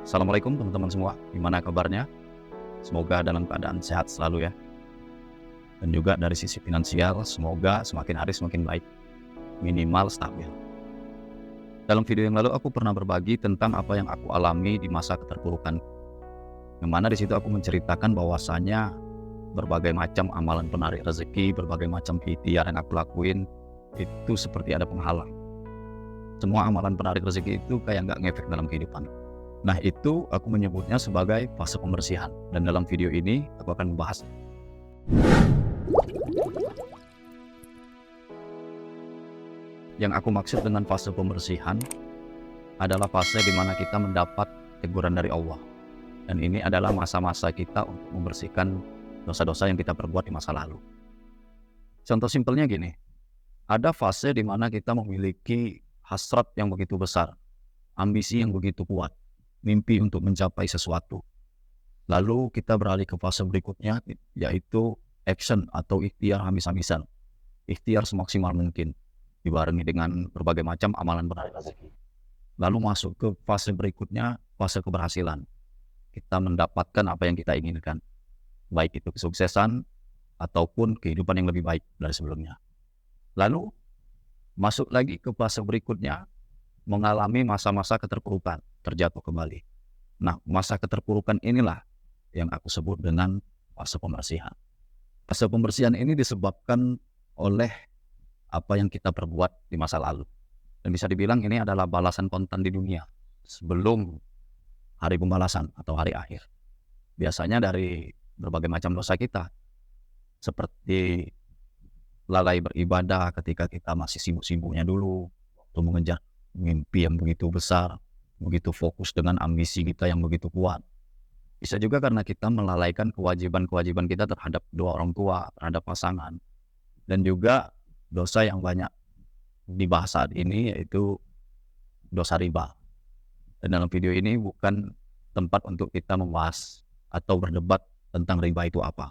Assalamualaikum teman-teman semua, gimana kabarnya? Semoga dalam keadaan sehat selalu ya. Dan juga dari sisi finansial, semoga semakin hari semakin baik, minimal stabil. Dalam video yang lalu aku pernah berbagi tentang apa yang aku alami di masa keterpurukan. Yang mana di situ aku menceritakan bahwasanya berbagai macam amalan penarik rezeki, berbagai macam ikhtiar yang aku lakuin, itu seperti ada penghalang. Semua amalan penarik rezeki itu kayak nggak ngefek dalam kehidupan. Nah itu aku menyebutnya sebagai fase pembersihan. Dan dalam video ini aku akan membahas. Yang aku maksud dengan fase pembersihan adalah fase di mana kita mendapat teguran dari Allah. Dan ini adalah masa-masa kita untuk membersihkan dosa-dosa yang kita perbuat di masa lalu. Contoh simpelnya gini, ada fase di mana kita memiliki hasrat yang begitu besar, ambisi yang begitu kuat, mimpi untuk mencapai sesuatu. Lalu kita beralih ke fase berikutnya, yaitu action atau ikhtiar habis-habisan. Ikhtiar semaksimal mungkin, dibarengi dengan berbagai macam amalan penarik rezeki. Lalu masuk ke fase berikutnya, fase keberhasilan. Kita mendapatkan apa yang kita inginkan, baik itu kesuksesan ataupun kehidupan yang lebih baik dari sebelumnya. Lalu masuk lagi ke fase berikutnya, mengalami masa-masa keterpurukan, terjatuh kembali. Nah, masa keterpurukan inilah yang aku sebut dengan fase pembersihan. Fase pembersihan ini disebabkan oleh apa yang kita perbuat di masa lalu. Dan bisa dibilang ini adalah balasan kontan di dunia sebelum hari pembalasan atau hari akhir. Biasanya dari berbagai macam dosa kita, seperti lalai beribadah ketika kita masih sibuk-sibuknya dulu, waktu mengejar mimpi yang begitu besar, begitu fokus dengan ambisi kita yang begitu kuat. Bisa juga karena kita melalaikan kewajiban-kewajiban kita terhadap dua orang tua, terhadap pasangan. Dan juga dosa yang banyak dibahas saat ini yaitu dosa riba. Dan dalam video ini bukan tempat untuk kita membahas atau berdebat tentang riba itu apa.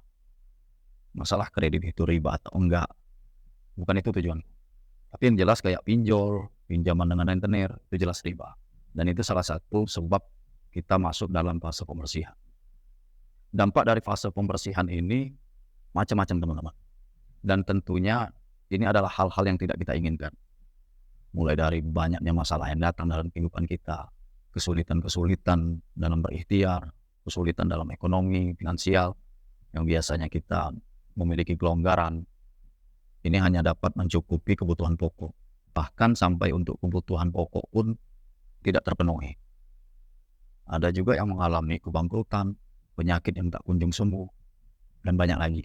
Masalah kredit itu riba atau enggak. Bukan itu tujuan. Tapi yang jelas kayak pinjol, pinjaman dengan rentenir, itu jelas riba. Dan itu salah satu sebab kita masuk dalam fase pembersihan. Dampak dari fase pembersihan ini macam-macam teman-teman. Dan tentunya ini adalah hal-hal yang tidak kita inginkan. Mulai dari banyaknya masalah yang datang dalam kehidupan kita, kesulitan-kesulitan dalam berikhtiar, kesulitan dalam ekonomi, finansial, yang biasanya kita memiliki kelonggaran, ini hanya dapat mencukupi kebutuhan pokok. Bahkan sampai untuk kebutuhan pokok pun tidak terpenuhi. Ada juga yang mengalami kebangkrutan, penyakit yang tak kunjung sembuh, dan banyak lagi.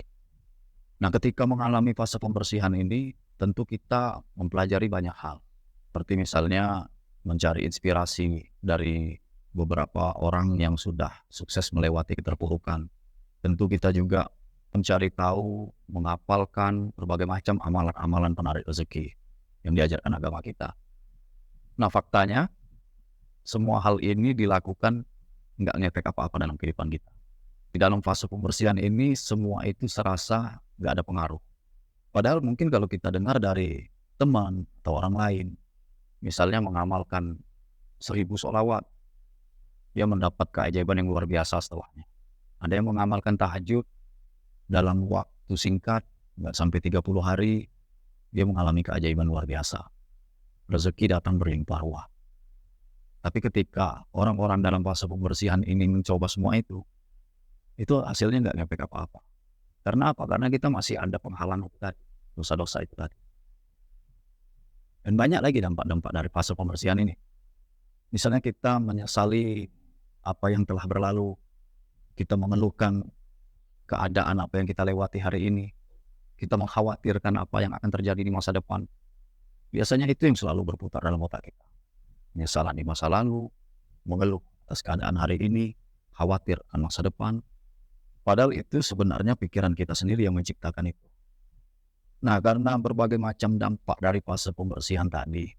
Nah, ketika mengalami fase pembersihan ini, tentu kita mempelajari banyak hal. Seperti misalnya mencari inspirasi dari beberapa orang yang sudah sukses melewati keterpurukan. Tentu kita juga mencari tahu, menghafalkan berbagai macam amalan-amalan penarik rezeki yang diajarkan agama kita. Nah, faktanya semua hal ini dilakukan nggak ngefek apa-apa dalam kehidupan kita. Di dalam fase pembersihan ini semua itu serasa nggak ada pengaruh. Padahal mungkin kalau kita dengar dari teman atau orang lain, misalnya mengamalkan 1000 sholawat, dia mendapat keajaiban yang luar biasa setelahnya. Ada yang mengamalkan tahajud dalam waktu singkat, nggak sampai 30 hari, dia mengalami keajaiban luar biasa. Rezeki datang berlimpah ruah. Tapi ketika orang-orang dalam fase pembersihan ini mencoba semua itu hasilnya nggak ngefek apa-apa. Karena apa? Karena kita masih ada penghalang tadi, dosa-dosa itu tadi. Dan banyak lagi dampak-dampak dari fase pembersihan ini. Misalnya kita menyesali apa yang telah berlalu, kita mengeluhkan keadaan apa yang kita lewati hari ini, kita mengkhawatirkan apa yang akan terjadi di masa depan. Biasanya itu yang selalu berputar dalam otak kita. Penyesalan di masa lalu, mengeluh atas keadaan hari ini, khawatir akan masa depan. Padahal itu sebenarnya pikiran kita sendiri yang menciptakan itu. Nah, karena berbagai macam dampak dari fase pembersihan tadi,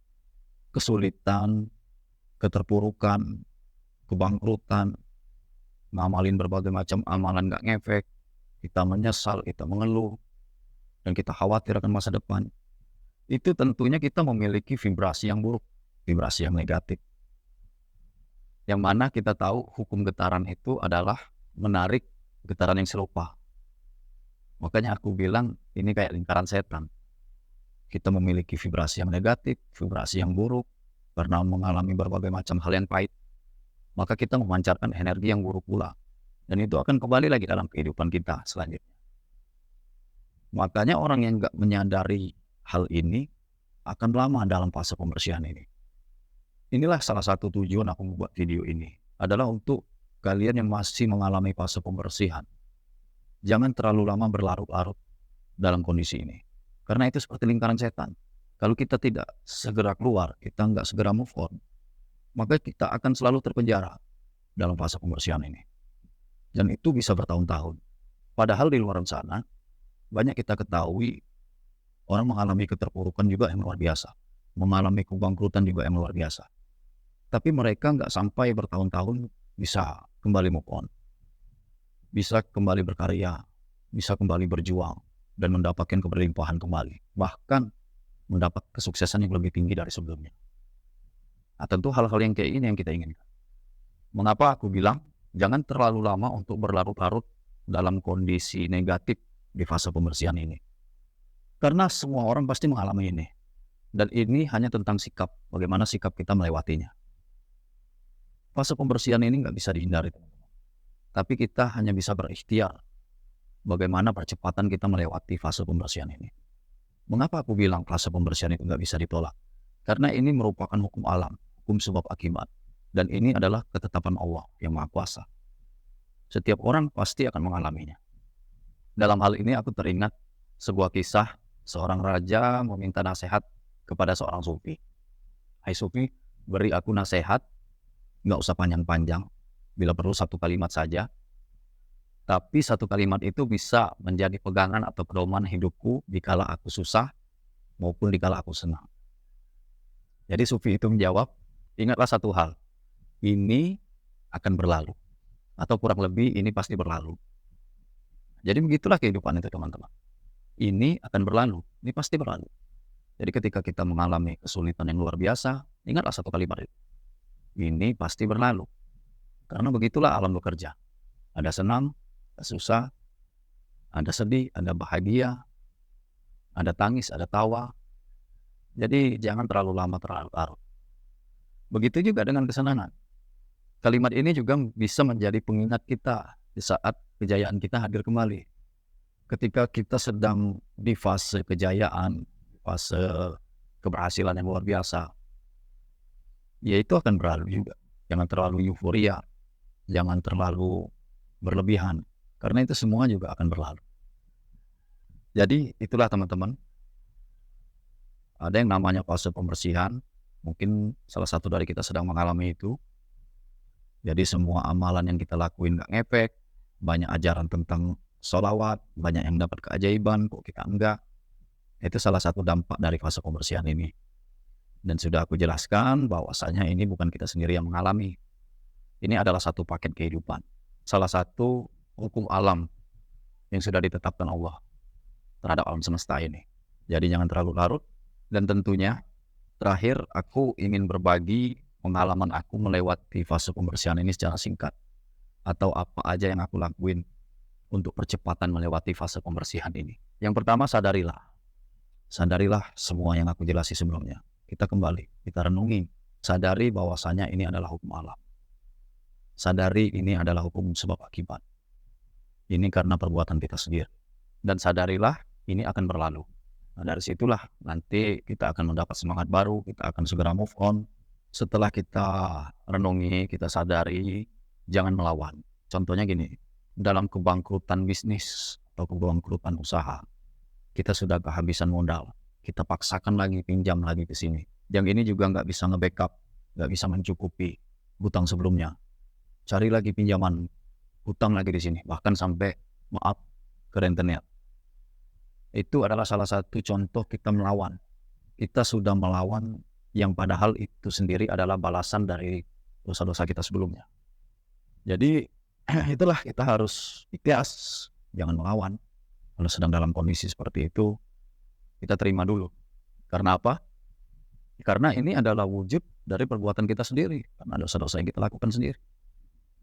kesulitan, keterpurukan, kebangkrutan, ngamalin berbagai macam amalan gak ngefek, kita menyesal, kita mengeluh, dan kita khawatir akan masa depan. Itu tentunya kita memiliki vibrasi yang buruk, vibrasi yang negatif. Yang mana kita tahu hukum getaran itu adalah menarik getaran yang serupa. Makanya aku bilang ini kayak lingkaran setan. Kita memiliki vibrasi yang negatif, vibrasi yang buruk, karena mengalami berbagai macam hal yang pahit, maka kita memancarkan energi yang buruk pula. Dan itu akan kembali lagi dalam kehidupan kita selanjutnya. Makanya orang yang nggak menyadari hal ini akan lama dalam fase pembersihan ini. Inilah salah satu tujuan aku membuat video ini, adalah untuk kalian yang masih mengalami fase pembersihan. Jangan terlalu lama berlarut-larut dalam kondisi ini. Karena itu seperti lingkaran setan. Kalau kita tidak segera keluar, kita nggak segera move on, maka kita akan selalu terpenjara dalam fase pembersihan ini. Dan itu bisa bertahun-tahun. Padahal di luar sana, banyak kita ketahui orang mengalami keterpurukan juga yang luar biasa. Mengalami kebangkrutan juga yang luar biasa. Tapi mereka nggak sampai bertahun-tahun bisa kembali move on. Bisa kembali berkarya, bisa kembali berjuang, dan mendapatkan keberlimpahan kembali. Bahkan mendapat kesuksesan yang lebih tinggi dari sebelumnya. Nah, tentu hal-hal yang kayak ini yang kita inginkan. Mengapa aku bilang jangan terlalu lama untuk berlarut-larut dalam kondisi negatif di fase pembersihan ini. Karena semua orang pasti mengalami ini. Dan ini hanya tentang sikap, bagaimana sikap kita melewatinya. Fase pembersihan ini nggak bisa dihindari, teman-teman. Tapi kita hanya bisa berikhtiar bagaimana percepatan kita melewati fase pembersihan ini. Mengapa aku bilang fase pembersihan itu nggak bisa ditolak? Karena ini merupakan hukum alam, hukum sebab akibat. Dan ini adalah ketetapan Allah yang Maha Kuasa. Setiap orang pasti akan mengalaminya. Dalam hal ini aku teringat sebuah kisah seorang raja meminta nasihat kepada seorang sufi. Hai sufi, beri aku nasihat, nggak usah panjang-panjang, bila perlu satu kalimat saja. Tapi satu kalimat itu bisa menjadi pegangan atau pedoman hidupku dikala aku susah maupun dikala aku senang. Jadi sufi itu menjawab, ingatlah satu hal, ini akan berlalu. Atau kurang lebih ini pasti berlalu. Jadi begitulah kehidupan itu, teman-teman. Ini akan berlalu, ini pasti berlalu. Jadi ketika kita mengalami kesulitan yang luar biasa, ingatlah satu kalimat itu. Ini pasti berlalu. Karena begitulah alam bekerja. Ada senang, ada susah, ada sedih, ada bahagia, ada tangis, ada tawa. Jadi jangan terlalu lama terlarut-larut. Begitu juga dengan kesenangan. Kalimat ini juga bisa menjadi pengingat kita di saat kejayaan kita hadir kembali. Ketika kita sedang di fase kejayaan, fase keberhasilan yang luar biasa, ya itu akan berlalu juga. Jangan terlalu euforia, jangan terlalu berlebihan, karena itu semua juga akan berlalu. Jadi itulah teman-teman, ada yang namanya fase pembersihan. Mungkin salah satu dari kita sedang mengalami itu. Jadi semua amalan yang kita lakuin gak ngefek, banyak ajaran tentang sholawat, banyak yang dapat keajaiban, kok kita enggak. Itu salah satu dampak dari fase pembersihan ini. Dan sudah aku jelaskan bahwasanya ini bukan kita sendiri yang mengalami. Ini adalah satu paket kehidupan. Salah satu hukum alam yang sudah ditetapkan Allah terhadap alam semesta ini. Jadi jangan terlalu larut. Dan tentunya terakhir aku ingin berbagi pengalaman aku melewati fase pembersihan ini secara singkat. Atau apa aja yang aku lakuin untuk percepatan melewati fase pembersihan ini. Yang pertama, sadarilah. Sadarilah semua yang aku jelasi sebelumnya. Kita kembali, kita renungi. Sadari bahwasanya ini adalah hukum alam. Sadari ini adalah hukum sebab akibat. Ini karena perbuatan kita sendiri. Dan sadarilah ini akan berlalu. Nah, dari situlah nanti kita akan mendapat semangat baru, kita akan segera move on. Setelah kita renungi, kita sadari, jangan melawan. Contohnya gini, dalam kebangkrutan bisnis atau kebangkrutan usaha, kita sudah kehabisan modal, kita paksakan lagi, pinjam lagi ke sini. Yang ini juga nggak bisa nge-backup, nggak bisa mencukupi hutang sebelumnya. Cari lagi pinjaman, hutang lagi di sini, bahkan sampai maaf ke rentenir. Itu adalah salah satu contoh kita melawan. Kita sudah melawan yang padahal itu sendiri adalah balasan dari dosa-dosa kita sebelumnya. Jadi itulah kita harus ikhlas, jangan melawan. Kalau sedang dalam kondisi seperti itu, kita terima dulu. Karena apa? Karena ini adalah wujud dari perbuatan kita sendiri, karena dosa-dosa yang kita lakukan sendiri.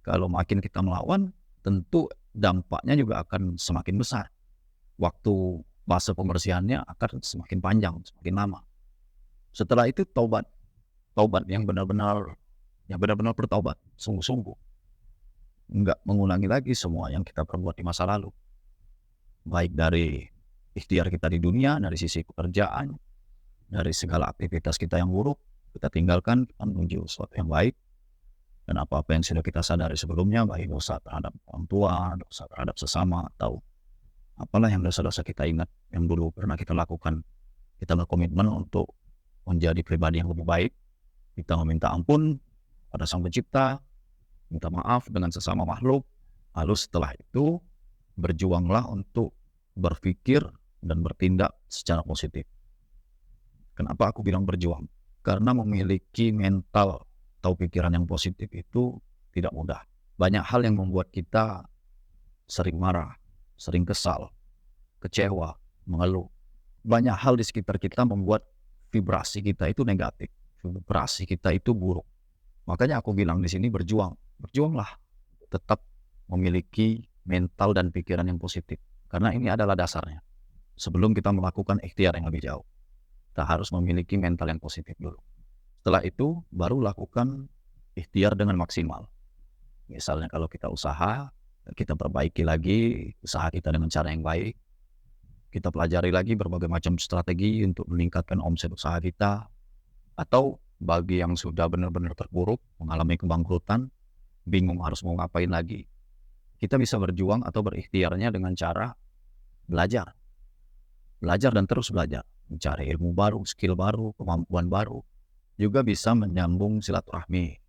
Kalau makin kita melawan, tentu dampaknya juga akan semakin besar. Waktu fase pembersihannya akan semakin panjang, semakin lama. Setelah itu taubat, taubat yang benar-benar bertaubat, sungguh-sungguh, nggak mengulangi lagi semua yang kita perbuat di masa lalu, baik dari ikhtiar kita di dunia, dari sisi pekerjaan, dari segala aktivitas kita yang buruk, kita tinggalkan, kita menuju sesuatu yang baik. Dan apa-apa yang sudah kita sadari sebelumnya, baik dosa terhadap orang tua, dosa terhadap sesama, atau apalah yang dosa-dosa kita ingat yang dulu pernah kita lakukan, kita berkomitmen untuk menjadi pribadi yang lebih baik. Kita meminta ampun pada Sang Pencipta, minta maaf dengan sesama makhluk. Lalu setelah itu berjuanglah untuk berpikir dan bertindak secara positif. Kenapa aku bilang berjuang? Karena memiliki mental atau pikiran yang positif itu tidak mudah. Banyak hal yang membuat kita sering marah, sering kesal, kecewa, mengeluh. Banyak hal di sekitar kita membuat vibrasi kita itu negatif, vibrasi kita itu buruk. Makanya aku bilang di sini berjuang. Berjuanglah tetap memiliki mental dan pikiran yang positif. Karena ini adalah dasarnya. Sebelum kita melakukan ikhtiar yang lebih jauh, kita harus memiliki mental yang positif dulu. Setelah itu baru lakukan ikhtiar dengan maksimal. Misalnya kalau kita usaha, kita perbaiki lagi usaha kita dengan cara yang baik. Kita pelajari lagi berbagai macam strategi untuk meningkatkan omset usaha kita. Atau bagi yang sudah benar-benar terpuruk, mengalami kebangkrutan, bingung harus mau ngapain lagi, kita bisa berjuang atau berikhtiarnya dengan cara belajar. Belajar dan terus belajar. Mencari ilmu baru, skill baru, kemampuan baru. Juga bisa menyambung silaturahmi.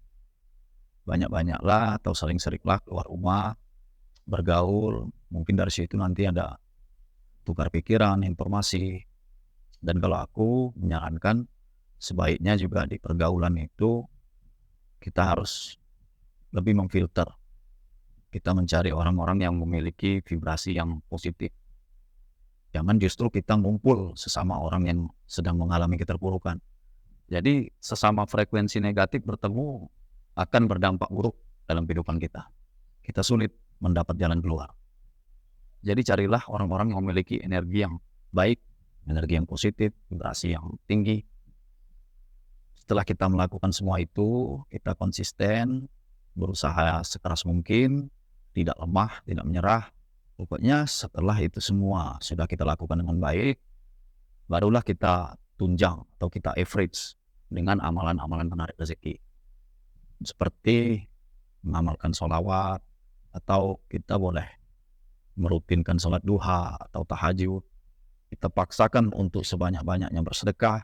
Banyak-banyaklah atau sering-seringlah keluar rumah, bergaul. Mungkin dari situ nanti ada tukar pikiran, informasi. Dan kalau aku menyarankan, sebaiknya juga di pergaulan itu kita harus lebih memfilter. Kita mencari orang-orang yang memiliki vibrasi yang positif. Jangan justru kita ngumpul sesama orang yang sedang mengalami keterpurukan. Jadi sesama frekuensi negatif bertemu akan berdampak buruk dalam kehidupan kita. Kita sulit mendapat jalan keluar. Jadi carilah orang-orang yang memiliki energi yang baik, energi yang positif, vibrasi yang tinggi. Setelah kita melakukan semua itu, kita konsisten, berusaha sekeras mungkin, tidak lemah, tidak menyerah. Pokoknya setelah itu semua sudah kita lakukan dengan baik, barulah kita tunjang atau kita average dengan amalan-amalan menarik rezeki. Seperti mengamalkan sholawat, atau kita boleh merutinkan sholat duha atau tahajud. Kita paksakan untuk sebanyak-banyaknya bersedekah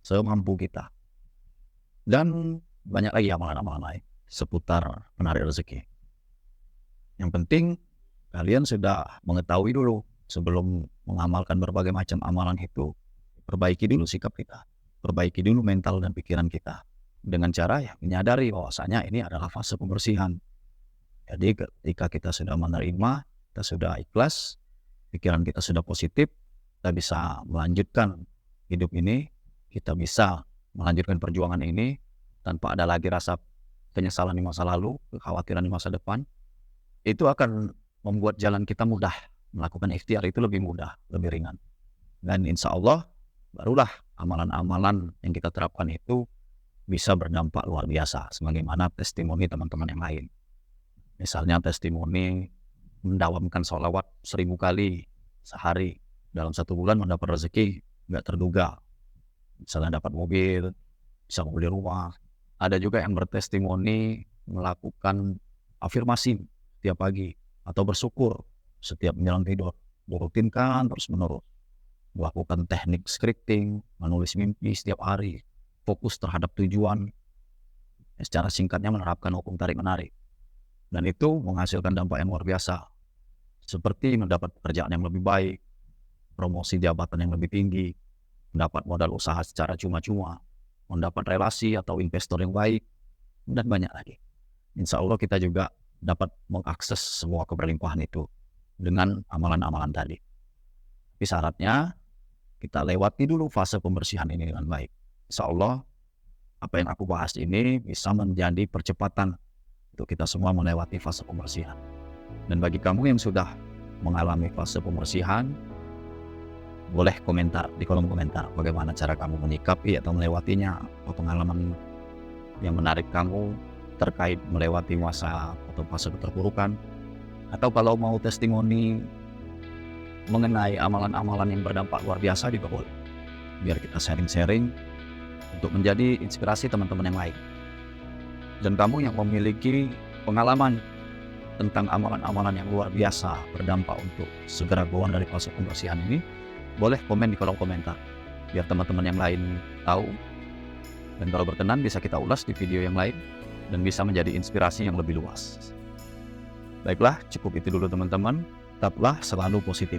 semampu kita. Dan banyak lagi amalan-amalan lain seputar menarik rezeki. Yang penting kalian sudah mengetahui dulu sebelum mengamalkan berbagai macam amalan itu. Perbaiki dulu sikap kita, perbaiki dulu mental dan pikiran kita dengan cara ya menyadari bahwasanya ini adalah fase pembersihan. Jadi ketika kita sudah menerima, kita sudah ikhlas, pikiran kita sudah positif, kita bisa melanjutkan hidup ini, kita bisa melanjutkan perjuangan ini tanpa ada lagi rasa penyesalan di masa lalu, kekhawatiran di masa depan. Itu akan membuat jalan kita mudah, melakukan ikhtiar itu lebih mudah, lebih ringan. Dan insya Allah barulah amalan-amalan yang kita terapkan itu bisa berdampak luar biasa, sebagaimana testimoni teman-teman yang lain. Misalnya testimoni mendawamkan sholawat 1000 kali sehari, dalam 1 bulan mendapat rezeki nggak terduga. Misalnya dapat mobil, bisa membeli rumah. Ada juga yang bertestimoni melakukan afirmasi setiap pagi atau bersyukur setiap menjelang tidur, dirutinkan terus-menerus. Melakukan teknik scripting, menulis mimpi setiap hari, fokus terhadap tujuan. Secara singkatnya menerapkan hukum tarik-menarik. Dan itu menghasilkan dampak yang luar biasa. Seperti mendapat pekerjaan yang lebih baik, promosi jabatan yang lebih tinggi, mendapat modal usaha secara cuma-cuma, mendapat relasi atau investor yang baik, dan banyak lagi. Insya Allah kita juga dapat mengakses semua keberlimpahan itu dengan amalan-amalan tadi. Tapi syaratnya kita lewati dulu fase pembersihan ini dengan baik. Insya Allah apa yang aku bahas ini bisa menjadi percepatan untuk kita semua melewati fase pembersihan. Dan bagi kamu yang sudah mengalami fase pembersihan, boleh komentar di kolom komentar bagaimana cara kamu menyikapi atau melewatinya, atau pengalaman yang menarik kamu terkait melewati masa atau fase keterpurukan, atau kalau mau testimoni mengenai amalan-amalan yang berdampak luar biasa juga boleh, biar kita sharing-sharing untuk menjadi inspirasi teman-teman yang lain. Dan kamu yang memiliki pengalaman tentang amalan-amalan yang luar biasa berdampak untuk segera keluar dari fase pembersihan ini, boleh komen di kolom komentar biar teman-teman yang lain tahu. Dan kalau berkenan bisa kita ulas di video yang lain dan bisa menjadi inspirasi yang lebih luas. Baiklah, cukup itu dulu teman-teman. Tetaplah selalu positif.